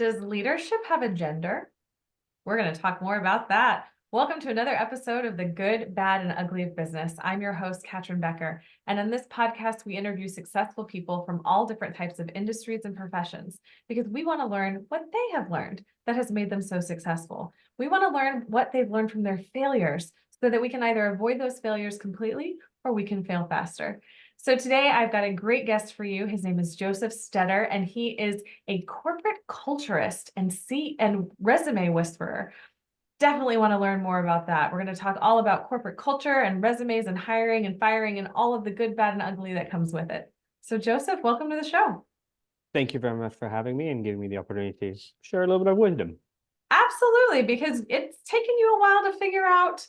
Does leadership have a gender? We're going to talk more about that. Welcome to another episode of The Good, Bad, and Ugly of Business. I'm your host, Catryn Becker. And in this podcast, we interview successful people from all different types of industries and professions because we want to learn what they have learned that has made them so successful. We want to learn what they've learned from their failures so that we can either avoid those failures completely or we can fail faster. So today I've got a great guest for you. His name is Josef Stetter, and he is a corporate culturist and resume whisperer. Definitely want to learn more about that. We're going to talk all about corporate culture and resumes and hiring and firing and all of the good, bad, and ugly that comes with it. So Josef, welcome to the show. Thank you very much for having me and giving me the opportunity to share a little bit of wisdom. Absolutely, because it's taken you a while to figure out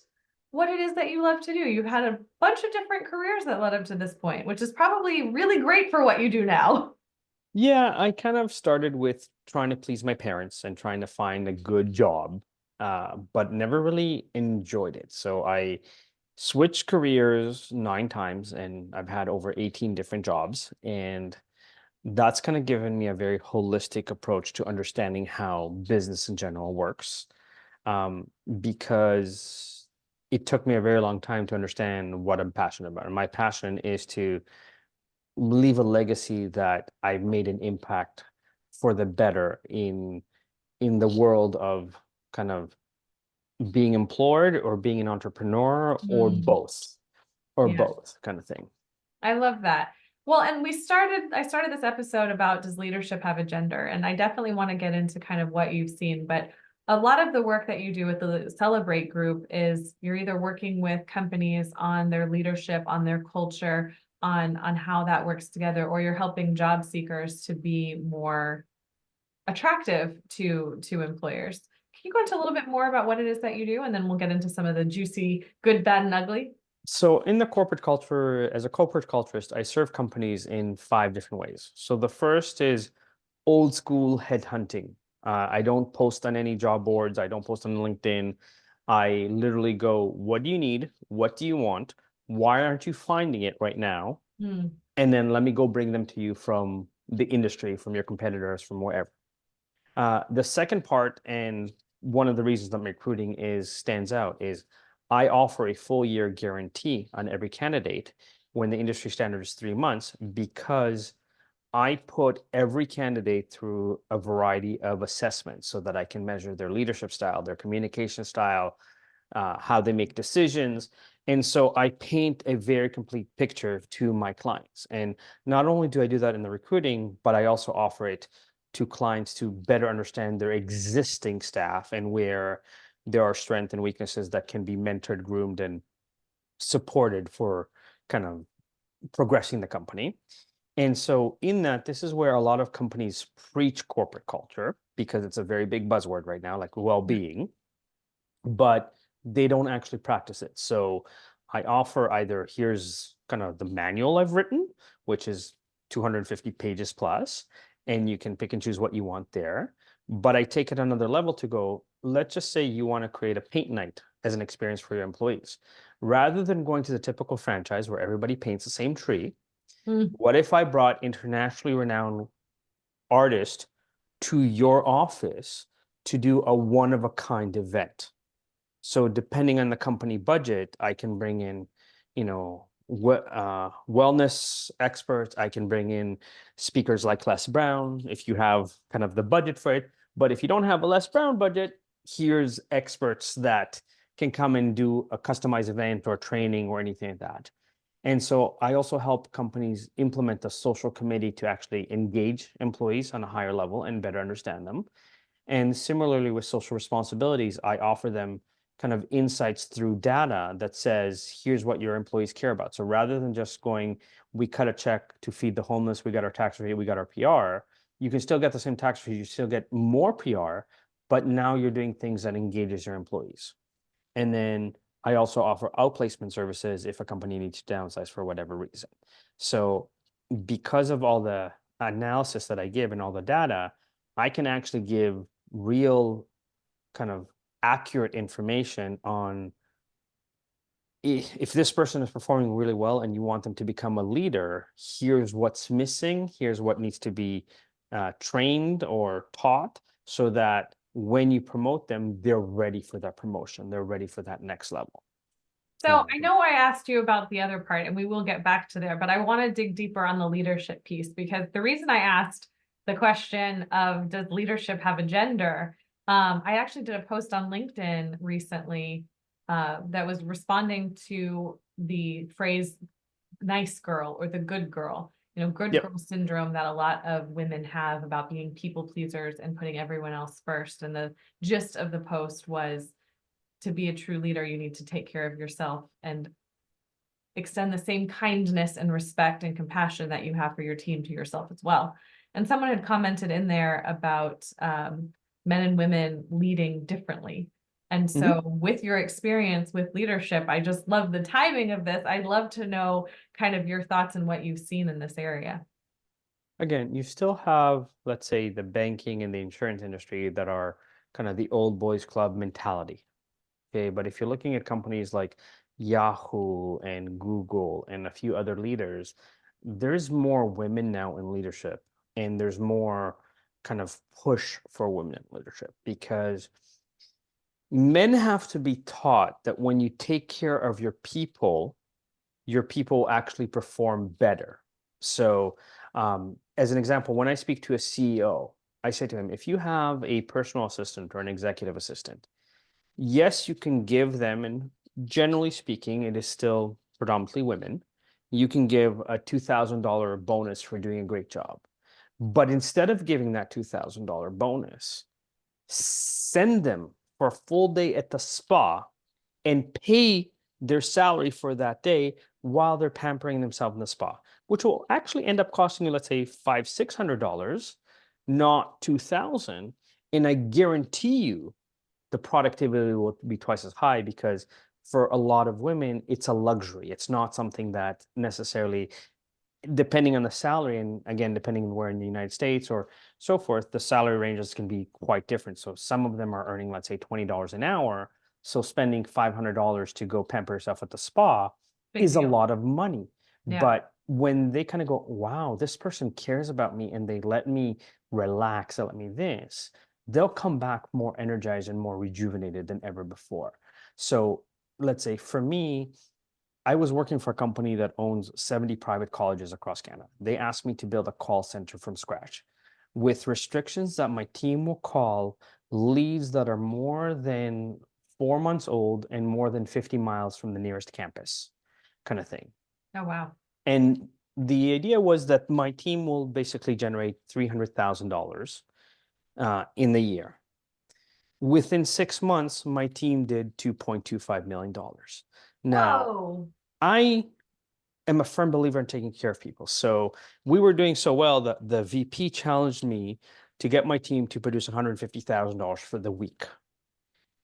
what it is that you love to do. You've had a bunch of different careers that led up to this point, which is probably really great for what you do now. Yeah, I kind of started with trying to please my parents and trying to find a good job, but never really enjoyed it. So I switched careers 9 times and I've had over 18 different jobs. And that's kind of given me a very holistic approach to understanding how business in general works. um, because it took me a very long time to understand what I'm passionate about. And my passion is to leave a legacy that I've made an impact for the better in the world of kind of being employed or being an entrepreneur or Mm, yeah. both kind of thing. I love that. Well, and I started this episode about does leadership have a gender? And I definitely want to get into kind of what you've seen, but a lot of the work that you do with the Celebrate group is you're either working with companies on their leadership, on their culture, on how that works together, or you're helping job seekers to be more attractive to employers. Can you go into a little bit more about what it is that you do? And then we'll get into some of the juicy good, bad, and ugly. So in the corporate culture, as a corporate culturist, I serve companies in 5 different ways. So the first is old school headhunting. I don't post on any job boards. I don't post on LinkedIn. I literally go, what do you need? What do you want? Why aren't you finding it right now? Hmm. And then let me go bring them to you from the industry, from your competitors, from wherever. The second part, and one of the reasons that my recruiting stands out, is I offer a full year guarantee on every candidate when the industry standard is 3 months, because I put every candidate through a variety of assessments so that I can measure their leadership style, their communication style, how they make decisions. And so I paint a very complete picture to my clients. And not only do I do that in the recruiting, but I also offer it to clients to better understand their existing staff and where there are strengths and weaknesses that can be mentored, groomed, and supported for kind of progressing the company. And so, in that, this is where a lot of companies preach corporate culture because it's a very big buzzword right now, like well being, but they don't actually practice it. So, I offer either here's kind of the manual I've written, which is 250 pages plus, and you can pick and choose what you want there. But I take it another level to go, let's just say you want to create a paint night as an experience for your employees. Rather than going to the typical franchise where everybody paints the same tree, Hmm. what if I brought internationally renowned artists to your office to do a one of a kind event? So depending on the company budget, I can bring in, wellness experts. I can bring in speakers like Les Brown if you have kind of the budget for it. But if you don't have a Les Brown budget, here's experts that can come and do a customized event or training or anything like that. And so I also help companies implement a social committee to actually engage employees on a higher level and better understand them. And similarly with social responsibilities, I offer them kind of insights through data that says, here's what your employees care about. So rather than just going, we cut a check to feed the homeless, we got our tax rate, we got our PR, you can still get the same tax rate, you still get more PR, but now you're doing things that engages your employees. And then I also offer outplacement services if a company needs to downsize for whatever reason. So because of all the analysis that I give and all the data, I can actually give real kind of accurate information on if this person is performing really well and you want them to become a leader, here's what's missing, here's what needs to be trained or taught so that when you promote them, they're ready for that promotion. They're ready for that next level. So I know I asked you about the other part, and we will get back to there, but I want to dig deeper on the leadership piece, because the reason I asked the question of does leadership have a gender, I actually did a post on LinkedIn recently that was responding to the phrase nice girl or the good girl, good Yep. girl syndrome that a lot of women have about being people pleasers and putting everyone else first. And the gist of the post was, to be a true leader, you need to take care of yourself and extend the same kindness and respect and compassion that you have for your team to yourself as well. And someone had commented in there about men and women leading differently. And so with your experience with leadership, I just love the timing of this. I'd love to know kind of your thoughts and what you've seen in this area. Again, you still have, let's say, the banking and the insurance industry that are kind of the old boys club mentality. Okay, but if you're looking at companies like Yahoo and Google and a few other leaders, there's more women now in leadership, and there's more kind of push for women in leadership, because men have to be taught that when you take care of your people actually perform better. So, as an example, when I speak to a CEO, I say to him, if you have a personal assistant or an executive assistant, yes, you can give them, and generally speaking, it is still predominantly women, you can give a $2,000 bonus for doing a great job. But instead of giving that $2,000 bonus, send them for a full day at the spa and pay their salary for that day while they're pampering themselves in the spa, which will actually end up costing you, let's say, $500-$600, not 2,000. And I guarantee you the productivity will be twice as high, because for a lot of women, it's a luxury. It's not something that necessarily, depending on the salary, and again, depending on where in the United States or so forth, the salary ranges can be quite different. So some of them are earning, let's say, $20 an hour. So spending $500 to go pamper yourself at the spa Big is a deal. lot of money. Yeah. But when they kind of go, wow, this person cares about me and they let me relax, they let me this, they'll come back more energized and more rejuvenated than ever before. So let's say for me, I was working for a company that owns 70 private colleges across Canada. They asked me to build a call center from scratch with restrictions that my team will call leads that are more than 4 months old and more than 50 miles from the nearest campus, kind of thing. Oh, wow. And the idea was that my team will basically generate $300,000 in the year. Within 6 months, my team did $2.25 million. Now, Whoa. I am a firm believer in taking care of people. So we were doing so well that the VP challenged me to get my team to produce $150,000 for the week.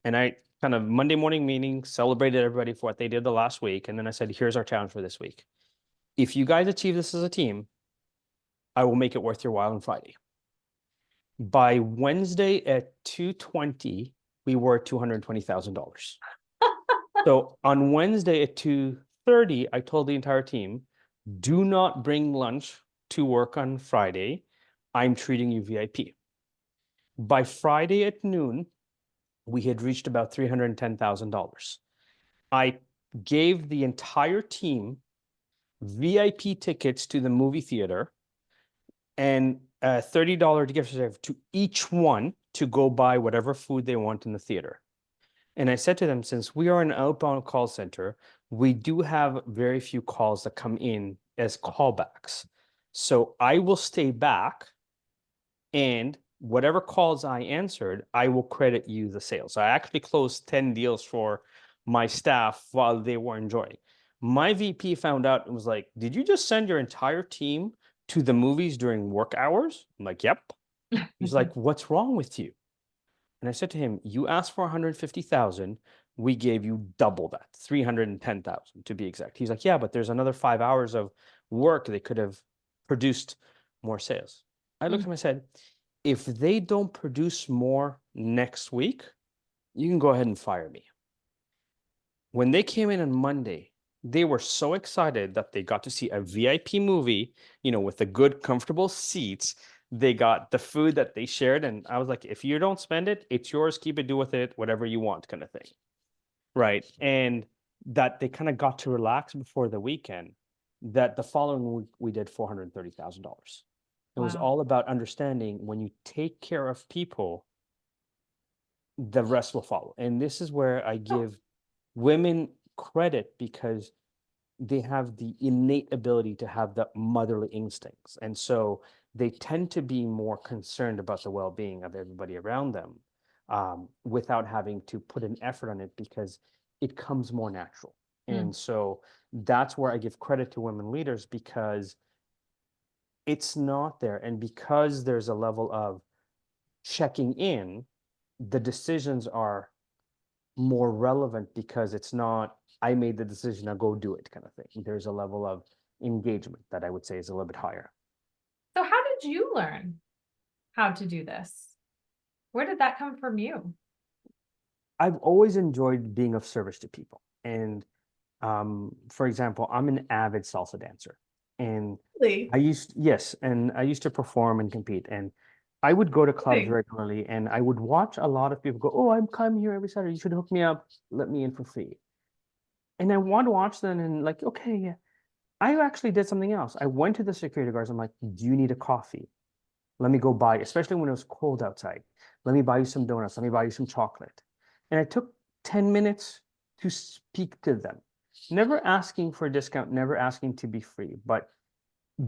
And I kind of Monday morning meeting, celebrated everybody for what they did the last week. And then I said, here's our challenge for this week. If you guys achieve this as a team, I will make it worth your while on Friday. By Wednesday at 2:20, we were at $220,000. So on Wednesday at 2:30, I told the entire team, do not bring lunch to work on Friday. I'm treating you VIP. By Friday at noon, we had reached about $310,000. I gave the entire team VIP tickets to the movie theater and a $30 gift certificate to each one to go buy whatever food they want in the theater. And I said to them, since we are an outbound call center, we do have very few calls that come in as callbacks. So I will stay back, and whatever calls I answered, I will credit you the sales. So I actually closed 10 deals for my staff while they were enjoying. My VP found out and was like, did you just send your entire team to the movies during work hours? I'm like, yep. He's like, what's wrong with you? And I said to him, you asked for 150,000. We gave you double that, 310,000 to be exact. He's like, yeah, but there's another 5 hours of work. They could have produced more sales. I looked at him and said, if they don't produce more next week, you can go ahead and fire me. When they came in on Monday, they were so excited that they got to see a VIP movie, with the good, comfortable seats, They got the food that they shared. And I was like, if you don't spend it, it's yours. Keep it, do with it, whatever you want, kind of thing. Right. And that they kind of got to relax before the weekend, that the following week we did $430,000. It was Wow. all about understanding when you take care of people, the rest will follow. And this is where I give women credit because they have the innate ability to have the motherly instincts. And so they tend to be more concerned about the well-being of everybody around them, without having to put an effort on it because it comes more natural. Mm. And so that's where I give credit to women leaders because it's not there. And because there's a level of checking in, the decisions are more relevant because it's not, I made the decision, now go do it kind of thing. There's a level of engagement that I would say is a little bit higher. So how did you learn how to do this? Where did that come from you? I've always enjoyed being of service to people. And for example, I'm an avid salsa dancer. And Really? yes, and I used to perform and compete. And I would go to clubs Really? regularly and I would watch a lot of people go, oh, I'm coming here every Saturday. You should hook me up, let me in for free. And I want to watch them and like, okay, yeah. I actually did something else. I went to the security guards. I'm like, do you need a coffee? Let me go buy, especially when it was cold outside. Let me buy you some donuts. Let me buy you some chocolate. And I took 10 minutes to speak to them, never asking for a discount, never asking to be free, but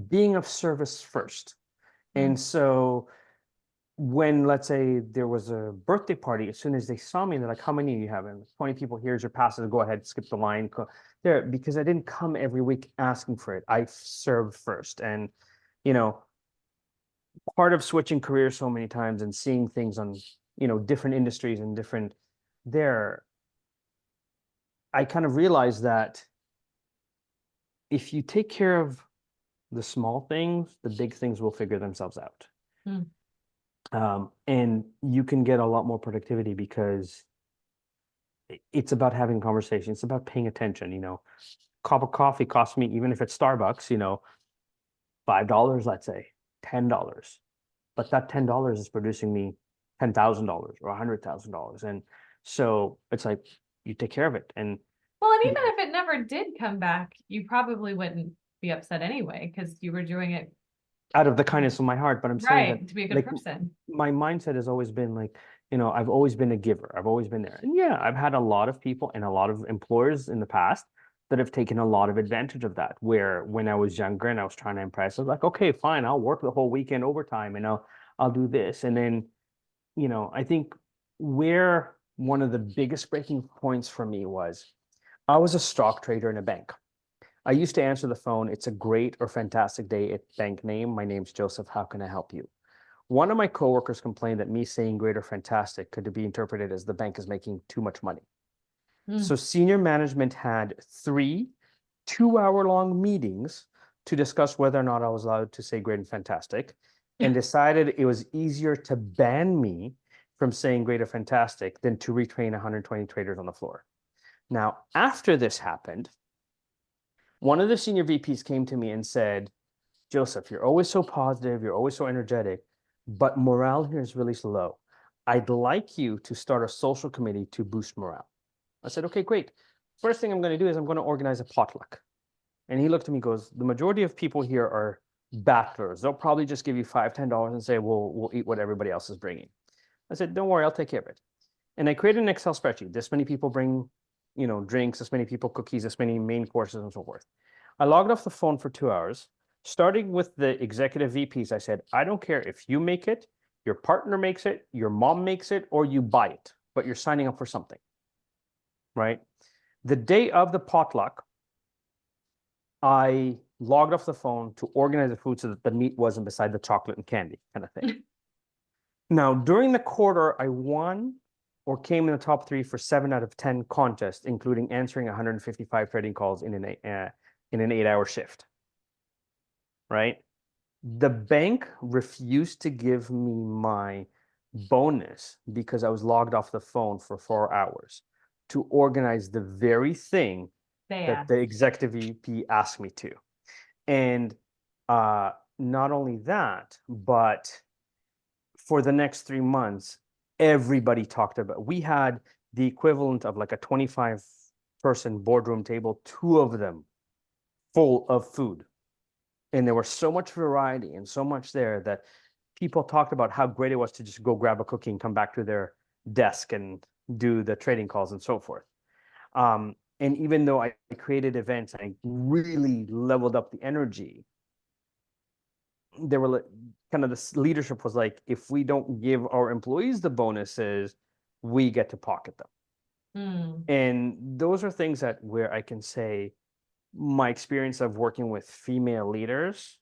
being of service first. Mm. And so when, let's say, there was a birthday party, as soon as they saw me, they're like, how many do you have? And 20 people, here's your passes, go ahead, skip the line. There, because I didn't come every week asking for it. I served first. And, you know, part of switching careers so many times and seeing things on, different industries and different there, I kind of realized that if you take care of the small things, the big things will figure themselves out. Mm. And you can get a lot more productivity because it's about having conversations. It's about paying attention. Cup of coffee costs me, even if it's Starbucks, $5, let's say, $10. But that $10 is producing me $10,000 or $100,000. And so it's like you take care of it. And Well, and even if it never did come back, you probably wouldn't be upset anyway because you were doing it out of the kindness of my heart, but I'm saying that right to be a good like person. my mindset has always been like, I've always been a giver. I've always been there. And yeah, I've had a lot of people and a lot of employers in the past that have taken a lot of advantage of that. Where when I was younger and I was trying to impress, I was like, okay, fine, I'll work the whole weekend overtime and I'll do this. And then, I think where one of the biggest breaking points for me was I was a stock trader in a bank. I used to answer the phone. It's a great or fantastic day at bank name. My name's Joseph. How can I help you? One of my coworkers complained that me saying great or fantastic could be interpreted as the bank is making too much money. Mm. So senior management had 3 2-hour long meetings to discuss whether or not I was allowed to say great and fantastic, and decided it was easier to ban me from saying great or fantastic than to retrain 120 traders on the floor. Now, after this happened, one of the senior VPs came to me and said, Joseph, you're always so positive, you're always so energetic, but morale here is really low. I'd like you to start a social committee to boost morale. I said, okay, great. First thing I'm going to do is I'm going to organize a potluck. And he looked at me and goes, the majority of people here are battlers. They'll probably just give you $5, $10 and say, we'll eat what everybody else is bringing. I said, don't worry, I'll take care of it. And I created an Excel spreadsheet. This many people bring, drinks, this many people cookies, this many main courses and so forth. I logged off the phone for 2 hours. Starting with the executive VPs, I said, I don't care if you make it, your partner makes it, your mom makes it, or you buy it, but you're signing up for something, right? The day of the potluck, I logged off the phone to organize the food so that the meat wasn't beside the chocolate and candy kind of thing. Now, during the quarter, I won or came in the top 3 for 7 out of 10 contests, including answering 155 trading calls in an 8-hour shift, right? The bank refused to give me my bonus because I was logged off the phone for 4 hours to organize the very thing They that the executive VP asked me to. And not only that, but for the next 3 months, everybody talked about, we had the equivalent of like a 25-person boardroom table, two of them full of food. And there was so much variety and so much there that people talked about how great it was to just go grab a cookie and come back to their desk and do the trading calls and so forth. And even though I created events, I really leveled up the energy. There were kind of this leadership was like, if we don't give our employees the bonuses, we get to pocket them. And those are things that where I can say my experience of working with female leaders,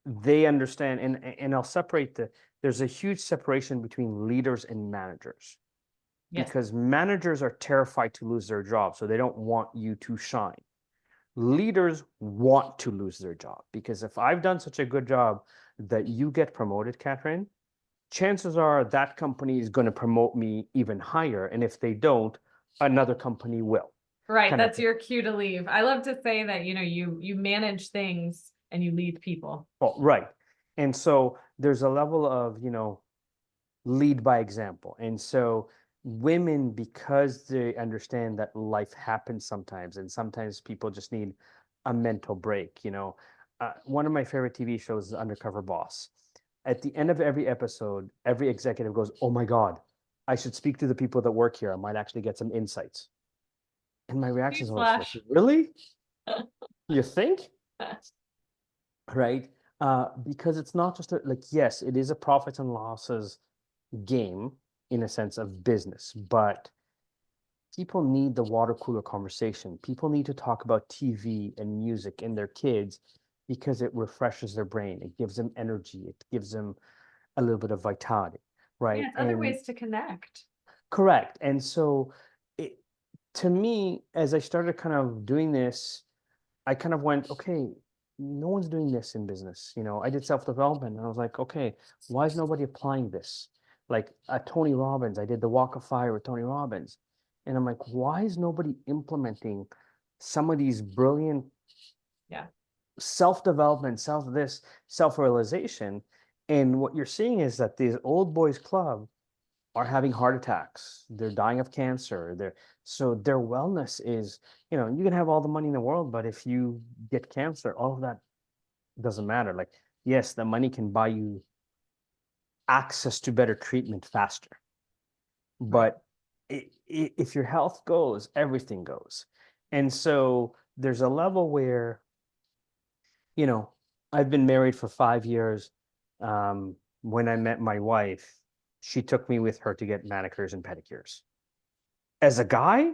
they understand, and I'll separate there's a huge separation between leaders and managers. Yes. Because managers are terrified to lose their job, so they don't want you to shine. Leaders want to lose their job, because if I've done such a good job that you get promoted, Catryn, chances are that company is going to promote me even higher. And if they don't, another company will. Right. Kind of That's your cue to leave. I love to say that, you manage things and you lead people. Oh, right. And so there's a level of, lead by example. And so women, because they understand that life happens sometimes, and sometimes people just need a mental break. One of my favorite TV shows is Undercover Boss. At the end of every episode, every executive goes, "Oh my God, I should speak to the people that work here. I might actually get some insights." And my reaction is always like, "Really? You think?" Right? Because it's not just like, yes, it is a profits and losses game in a sense of business, but people need the water cooler conversation. People need to talk about TV and music and their kids because it refreshes their brain. It gives them energy. It gives them a little bit of vitality, right? Yeah, it's other ways to connect. Correct. And so to me, as I started kind of doing this, I kind of went, okay, no one's doing this in business. I did self-development and I was like, okay, why is nobody applying this? Like Tony Robbins, I did the Walk of Fire with Tony Robbins. And I'm like, why is nobody implementing some of these brilliant self-development, self-realization? And what you're seeing is that these old boys club are having heart attacks. They're dying of cancer. So their wellness is, you can have all the money in the world, but if you get cancer, all of that doesn't matter. Like, yes, the money can buy you access to better treatment faster. But if your health goes, everything goes. And so there's a level where, I've been married for 5 years. When I met my wife, she took me with her to get manicures and pedicures. As a guy,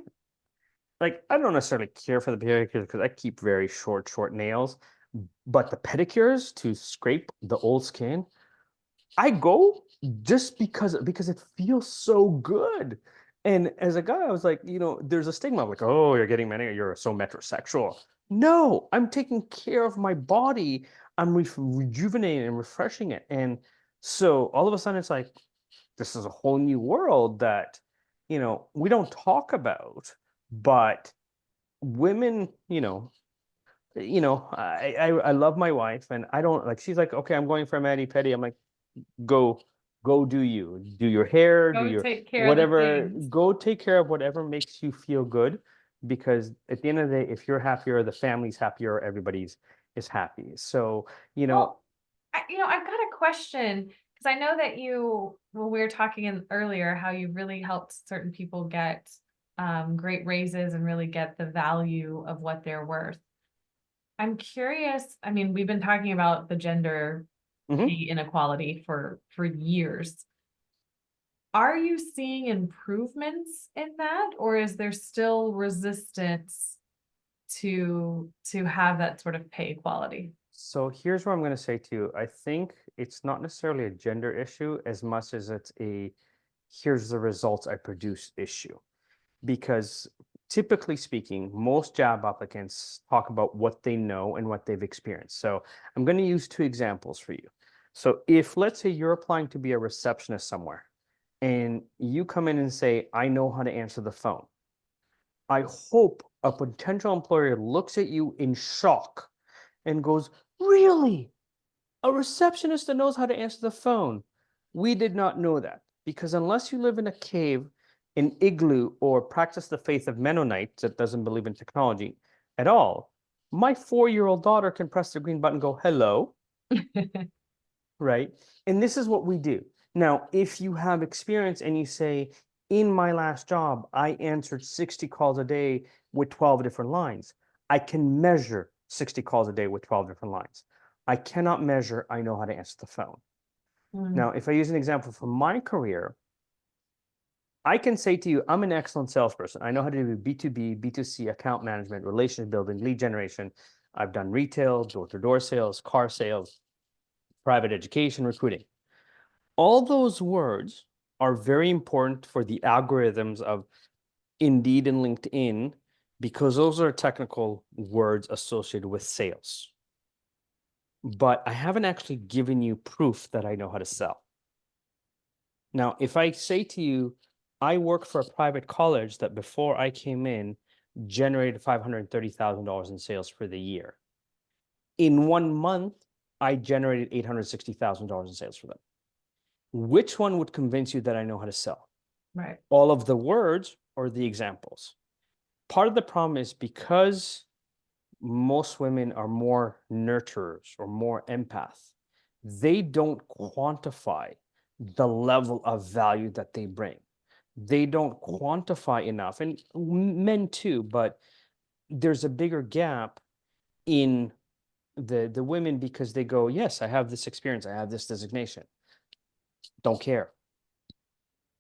like, I don't necessarily care for the pedicures because I keep very short nails, but the pedicures to scrape the old skin, I go just because it feels so good. And as a guy, I was like, there's a stigma like, oh, you're getting manicure, you're so metrosexual. No, I'm taking care of my body. I'm rejuvenating and refreshing it. And so all of a sudden it's like, this is a whole new world that, we don't talk about, but women, I love my wife and I don't like, she's like, okay, I'm going for a mani pedi. I'm like, go do your hair, do your take care whatever, of the things. go take care of whatever makes you feel good, because at the end of the day, if you're happier, the family's happier, everybody's is happy. So, Well, I've got a question because I know that when we were talking earlier, how you really helped certain people get great raises and really get the value of what they're worth. I'm curious. I mean, we've been talking about the gender pay inequality for years. Are you seeing improvements in that, or is there still resistance to have that sort of pay equality? So here's what I'm going to say to you. I think it's not necessarily a gender issue as much as it's a here's the results I produce issue. Because typically speaking, most job applicants talk about what they know and what they've experienced. So I'm going to use two examples for you. So if let's say you're applying to be a receptionist somewhere and you come in and say, I know how to answer the phone. I hope a potential employer looks at you in shock and goes, Really? A receptionist that knows how to answer the phone. We did not know that because unless you live in a cave, an igloo, or practice the faith of Mennonites that doesn't believe in technology at all, my 4-year-old daughter can press the green button and go, hello, right? And this is what we do. Now, if you have experience and you say, in my last job, I answered 60 calls a day with 12 different lines, I can measure 60 calls a day with 12 different lines. I cannot measure, I know how to answer the phone. Now, if I use an example from my career, I can say to you, I'm an excellent salesperson. I know how to do B2B, B2C, account management, relationship building, lead generation. I've done retail, door-to-door sales, car sales, private education, recruiting. All those words are very important for the algorithms of Indeed and LinkedIn because those are technical words associated with sales. But I haven't actually given you proof that I know how to sell. Now, if I say to you, I work for a private college that before I came in generated $530,000 in sales for the year. In 1 month, I generated $860,000 in sales for them. Which one would convince you that I know how to sell? Right. All of the words or the examples? Part of the problem is because most women are more nurturers or more empath, they don't quantify the level of value that they bring. They don't quantify enough, and men too, but there's a bigger gap in the women because they go, yes, I have this experience, I have this designation. Don't care.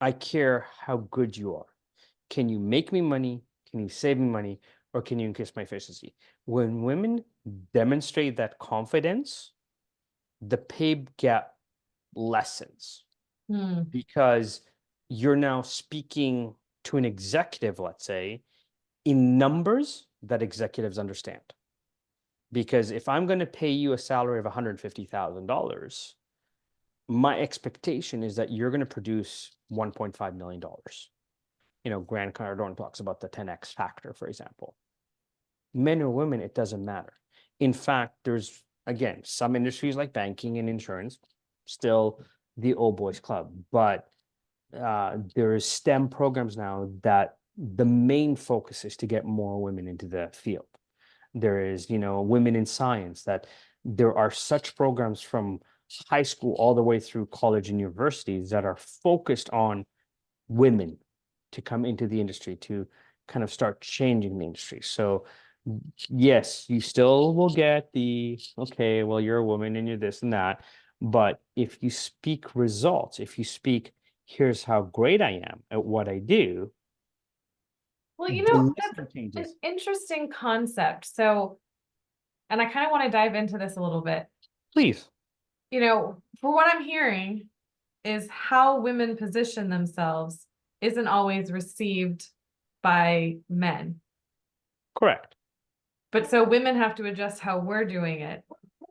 I care how good you are. Can you make me money? Can you save me money? Or can you increase my efficiency? When women demonstrate that confidence, the pay gap lessens because you're now speaking to an executive, let's say, in numbers that executives understand. Because if I'm going to pay you a salary of $150,000, my expectation is that you're going to produce $1.5 million. Grant Cardone talks about the 10x factor, for example. Men or women, it doesn't matter. In fact, there's, again, some industries like banking and insurance, still the old boys club, but there is STEM programs now that the main focus is to get more women into the field. There is, women in science, that there are such programs from high school all the way through college and universities that are focused on women to come into the industry, to kind of start changing the industry. So yes, you still will get the, okay, well, you're a woman and you're this and that. But if you speak results, if you speak, here's how great I am at what I do, Well, the that's listener an changes. interesting concept. So, and I kind of want to dive into this a little bit. Please. For what I'm hearing is how women position themselves isn't always received by men. Correct. But so women have to adjust how we're doing it.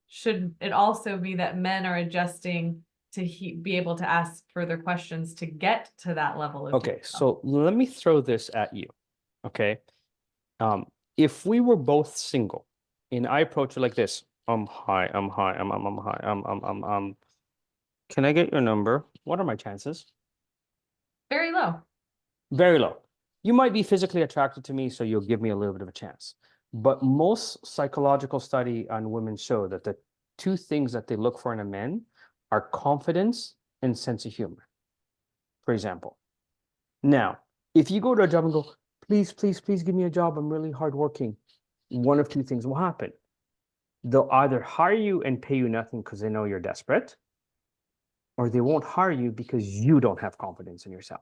Should it also be that men are adjusting to be able to ask further questions to get to that level of Okay, detail? so let me throw this at you. Okay. If we were both single and I approach it like this, hi, hi, hi, can I get your number? What are my chances? Very low. Very low. You might be physically attracted to me, so you'll give me a little bit of a chance. But most psychological study on women show that the two things that they look for in a man are confidence and sense of humor, for example. Now, if you go to a job and go, please, please, please give me a job, I'm really hardworking, one of two things will happen. They'll either hire you and pay you nothing because they know you're desperate, or they won't hire you because you don't have confidence in yourself.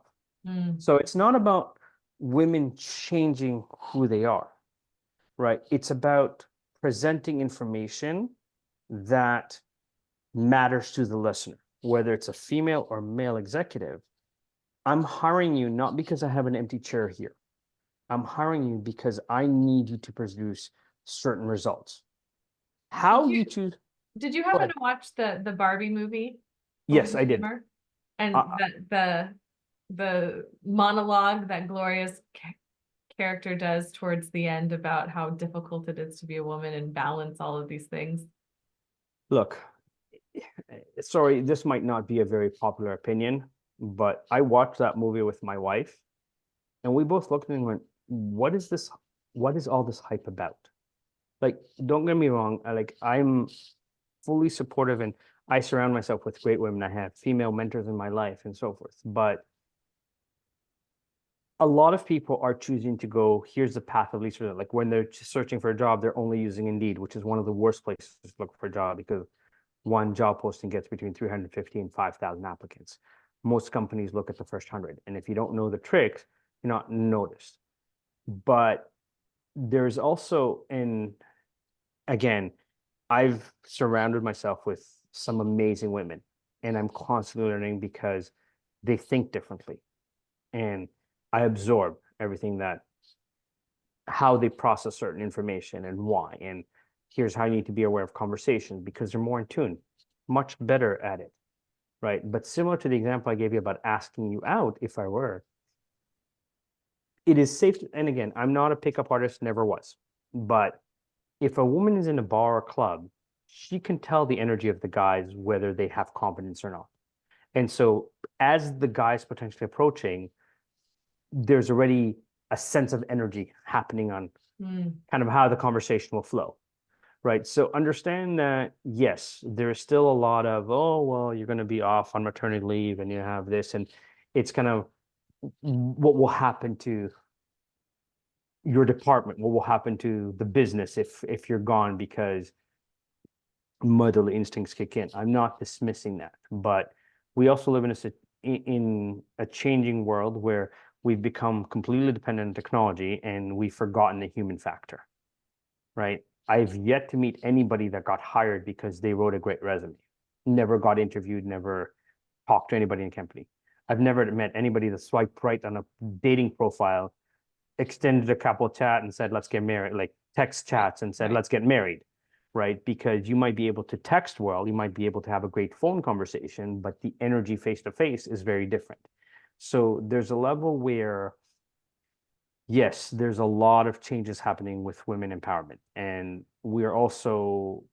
So it's not about women changing who they are, right? It's about presenting information that matters to the listener, whether it's a female or male executive. I'm hiring you not because I have an empty chair here. I'm hiring you because I need you to produce certain results. How you choose? Did you Go happen ahead. to watch the Barbie movie over Yes, the I did. summer? And Uh, the monologue that Gloria's character does towards the end about how difficult it is to be a woman and balance all of these things. Look, sorry, this might not be a very popular opinion, but I watched that movie with my wife, and we both looked and went, "What is this? What is all this hype about?" Like, don't get me wrong, I'm fully supportive and I surround myself with great women. I have female mentors in my life and so forth. But a lot of people are choosing to go, here's the path of least resistance. Like when they're searching for a job, they're only using Indeed, which is one of the worst places to look for a job because one job posting gets between 350 and 5,000 applicants. Most companies look at the first 100. And if you don't know the tricks, you're not noticed. But there's also, and again, I've surrounded myself with some amazing women, and I'm constantly learning because they think differently. And I absorb everything that, how they process certain information and why. And here's how you need to be aware of conversations because they're more in tune, much better at it. Right. But similar to the example I gave you about asking you out, if I were, it is safe. And again, I'm not a pickup artist, never was. But if a woman is in a bar or club, she can tell the energy of the guys whether they have confidence or not. And so as the guy's potentially approaching, there's already a sense of energy happening on kind of how the conversation will flow. Right. So understand that, yes, there's still a lot of, oh, well, you're going to be off on maternity leave and you have this. And it's kind of what will happen to your department, what will happen to the business if you're gone because motherly instincts kick in. I'm not dismissing that, but we also live in a changing world where we've become completely dependent on technology and we've forgotten the human factor, right? I've yet to meet anybody that got hired because they wrote a great resume, never got interviewed, never talked to anybody in the company. I've never met anybody that swiped right on a dating profile, extended a couple chat and said, let's get married, like text chats and said, let's get married, right? Because you might be able to text well, you might be able to have a great phone conversation, but the energy face to face is very different. So there's a level where, yes, there's a lot of changes happening with women empowerment. And we're also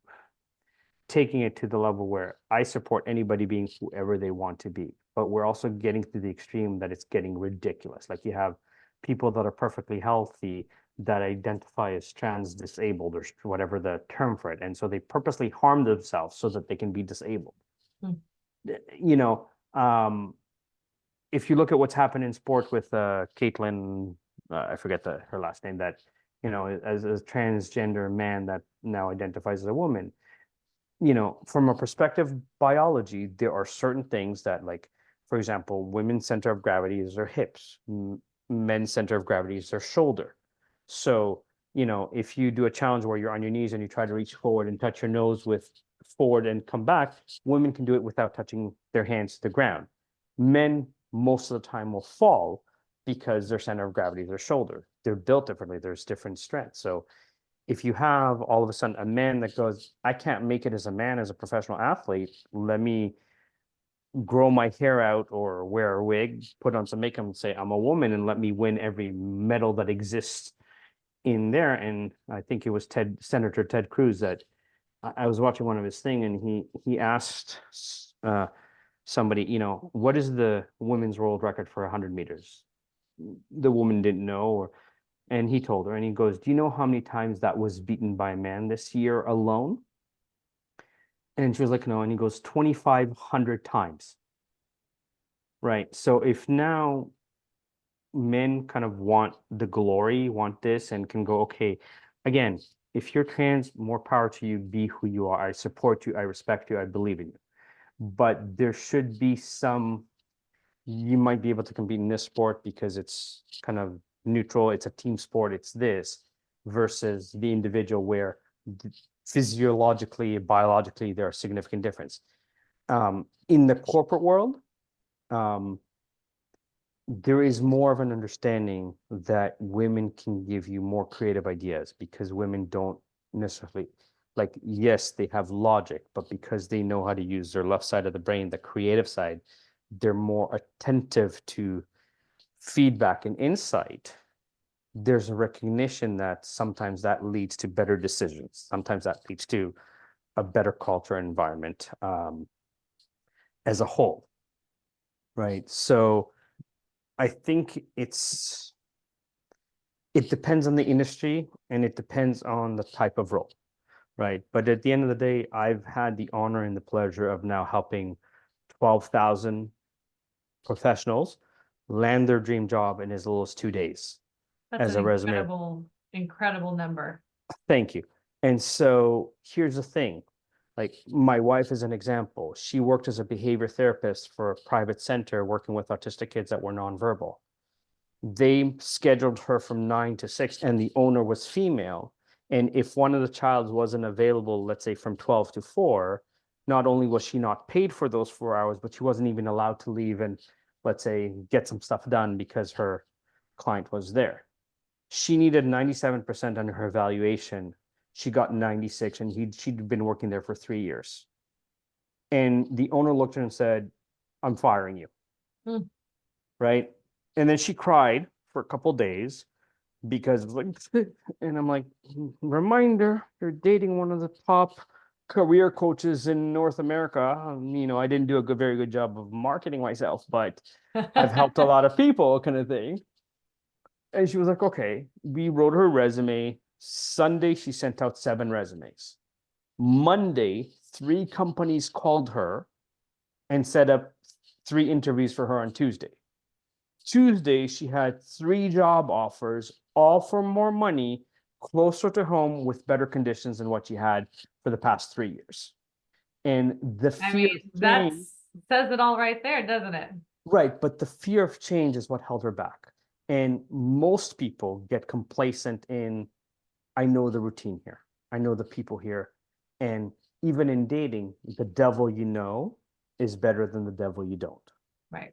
taking it to the level where I support anybody being whoever they want to be. But we're also getting to the extreme that it's getting ridiculous. Like you have people that are perfectly healthy that identify as trans disabled or whatever the term for it. And so they purposely harm themselves so that they can be disabled. You know, if you look at what's happened in sport with Caitlin, I forget her last name, that, you know, as a transgender man that now identifies as a woman, you know, from a perspective of biology, there are certain things that, like, for example, women's center of gravity is their hips, men's center of gravity is their shoulder. So, you know, if you do a challenge where you're on your knees and you try to reach forward and touch your nose with forward and come back, women can do it without touching their hands to the ground. Men, most of the time, will fall because their center of gravity is their shoulder. They're built differently. There's different strengths. So if you have all of a sudden a man that goes, I can't make it as a man, as a professional athlete, let me grow my hair out or wear a wig, put on some makeup and say, I'm a woman and let me win every medal that exists in there. And I think it was Senator Ted Cruz that I was watching one of his thing and he asked somebody, you know, what is the women's world record for 100 meters? The woman didn't know, and he told her, and he goes, do you know how many times that was beaten by a man this year alone? And she was like, no. And he goes, 2,500 times. Right. So if now men kind of want the glory, want this, and can go, okay, again, if you're trans, more power to you, be who you are. I support you, I respect you, I believe in you. But there should be some, you might be able to compete in this sport because it's kind of neutral, it's a team sport, it's this, versus the individual where physiologically, biologically, there are significant difference. In the corporate world, there is more of an understanding that women can give you more creative ideas because women don't necessarily, like, yes, they have logic, but because they know how to use their left side of the brain, the creative side, they're more attentive to feedback and insight. There's a recognition that sometimes that leads to better decisions. Sometimes that leads to a better culture and environment as a whole, right? So I think it depends on the industry and it depends on the type of role, right? But at the end of the day, I've had the honor and the pleasure of now helping 12,000 professionals land their dream job in as little as 2 days That's as an a resume. incredible number. Thank you. And so here's the thing. Like my wife is an example. She worked as a behavior therapist for a private center working with autistic kids that were nonverbal. They scheduled her from 9 to 6, and the owner was female. And if one of the child wasn't available, let's say from 12 to 4, not only was she not paid for those 4 hours, but she wasn't even allowed to leave and, let's say, get some stuff done because her client was there. She needed 97% under her evaluation. She got 96, and she'd been working there for 3 years. And the owner looked at her and said, "I'm firing you." Hmm. Right? And then she cried for a couple days because it was like, and I'm like, reminder, you're dating one of the top career coaches in North America. I didn't do a very good job of marketing myself, but I've helped a lot of people, kind of thing. And she was like, okay, we wrote her resume. Sunday, she sent out 7 resumes. Monday, 3 companies called her and set up 3 interviews for her on Tuesday. Tuesday, she had 3 job offers, all for more money, closer to home with better conditions than what she had for the past 3 years. And the fear of that change, says it all right there, doesn't it? right, but the fear of change is what held her back. And most people get complacent in, I know the routine here. I know the people here. And even in dating, the devil you know is better than the devil you don't. Right.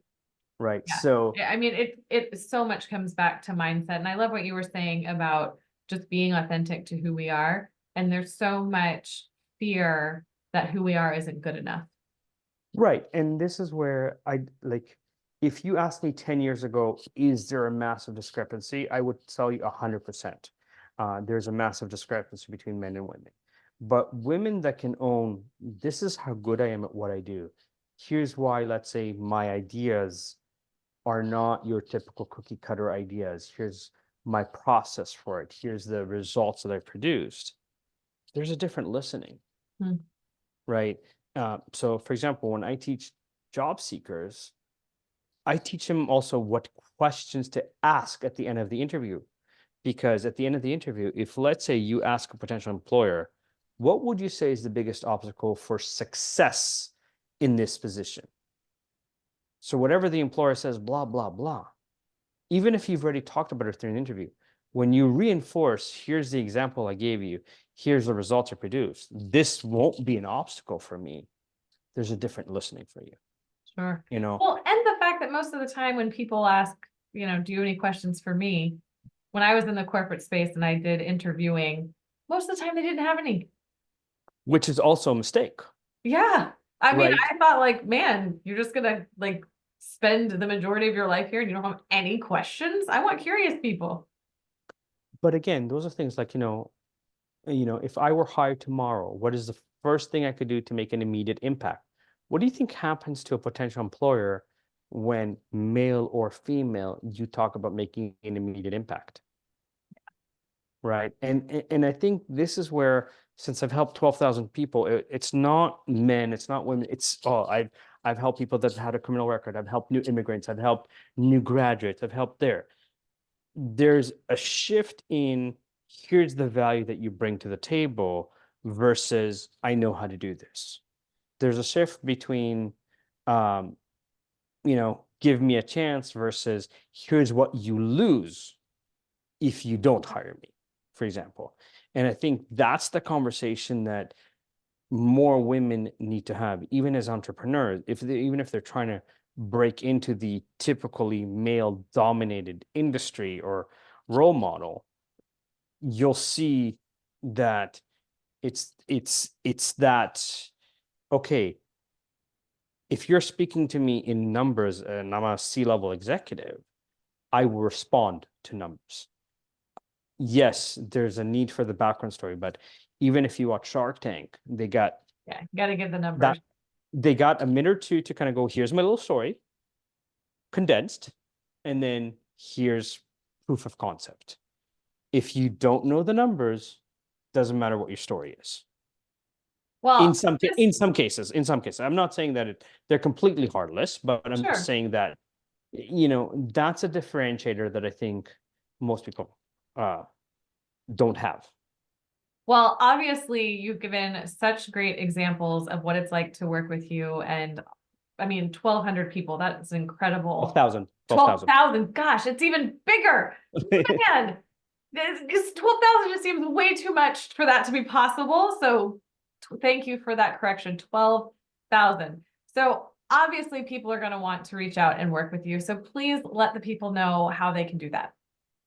Right. Yeah. So I mean, it so much comes back to mindset. And I love what you were saying about just being authentic to who we are. And there's so much fear that who we are isn't good enough. right. And this is where if you asked me 10 years ago, is there a massive discrepancy? I would tell you 100%. There's a massive discrepancy between men and women. But women that can own, this is how good I am at what I do. Here's why, let's say, my ideas are not your typical cookie cutter ideas. Here's my process for it. Here's the results that I produced. There's a different listening. Hmm. Right? So, for example, when I teach job seekers, I teach them also what questions to ask at the end of the interview. Because at the end of the interview, if let's say you ask a potential employer, what would you say is the biggest obstacle for success in this position? So, whatever the employer says, blah, blah, blah, even if you've already talked about it through an interview, when you reinforce, here's the example I gave you, here's the results I produced, this won't be an obstacle for me. There's a different listening for you. Sure. You know, Well, and the fact that most of the time when people ask, do you have any questions for me? When I was in the corporate space and I did interviewing, most of the time they didn't have any. which is also a mistake. Yeah. I mean, Right. I thought like, man, you're just gonna spend the majority of your life here and you don't have any questions. I want curious people. But again, those are things like, if I were hired tomorrow, what is the first thing I could do to make an immediate impact? What do you think happens to a potential employer when male or female, you talk about making an immediate impact? Right. And I think this is where, since I've helped 12,000 people, it's not men, it's not women, I've helped people that had a criminal record, I've helped new immigrants, I've helped new graduates, I've helped there's a shift in, here's the value that you bring to the table versus I know how to do this. There's a shift between um, give me a chance versus here's what you lose if you don't hire me, for example. And I think that's the conversation that more women need to have, even as entrepreneurs, even if they're trying to break into the typically male dominated industry or role model. You'll see that it's that, okay, if you're speaking to me in numbers and I'm a C-level executive, I will respond to numbers. Yes, there's a need for the background story, but Even if you watch Shark Tank, they got Yeah, you got to give the that numbers. they got a minute or two to kind of go, here's my little story, condensed, and then here's proof of concept. If you don't know the numbers, doesn't matter what your story is. Well, In some cases, I'm not saying that they're completely heartless, but I'm just sure. saying that that's a differentiator that I think most people don't have. Well, obviously, you've given such great examples of what it's like to work with you. And I mean, 1,200 people, that's incredible. 12,000. 12,000, gosh, it's even bigger. Man, 12,000 just seems way too much for that to be possible. So thank you for that correction, 12,000. So obviously people are going to want to reach out and work with you. So please let the people know how they can do that.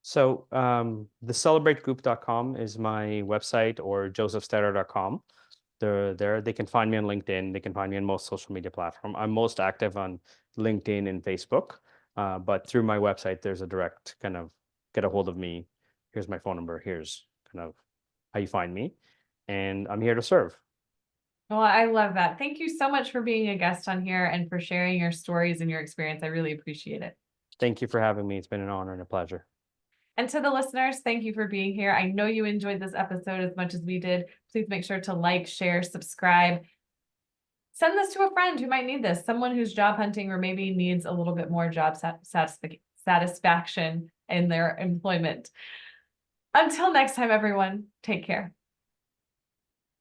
So the celebrategroup.com is my website, or josefstetter.com. They're there. They can find me on LinkedIn. They can find me on most social media platforms. I'm most active on LinkedIn and Facebook. But through my website, there's a direct kind of get a hold of me. Here's my phone number. Here's kind of how you find me. And I'm here to serve. Well, I love that. Thank you so much for being a guest on here and for sharing your stories and your experience. I really appreciate it. Thank you for having me. It's been an honor and a pleasure. And to the listeners, thank you for being here. I know you enjoyed this episode as much as we did. Please make sure to like, share, subscribe. Send this to a friend who might need this, someone who's job hunting or maybe needs a little bit more job satisfaction in their employment. Until next time, everyone, take care.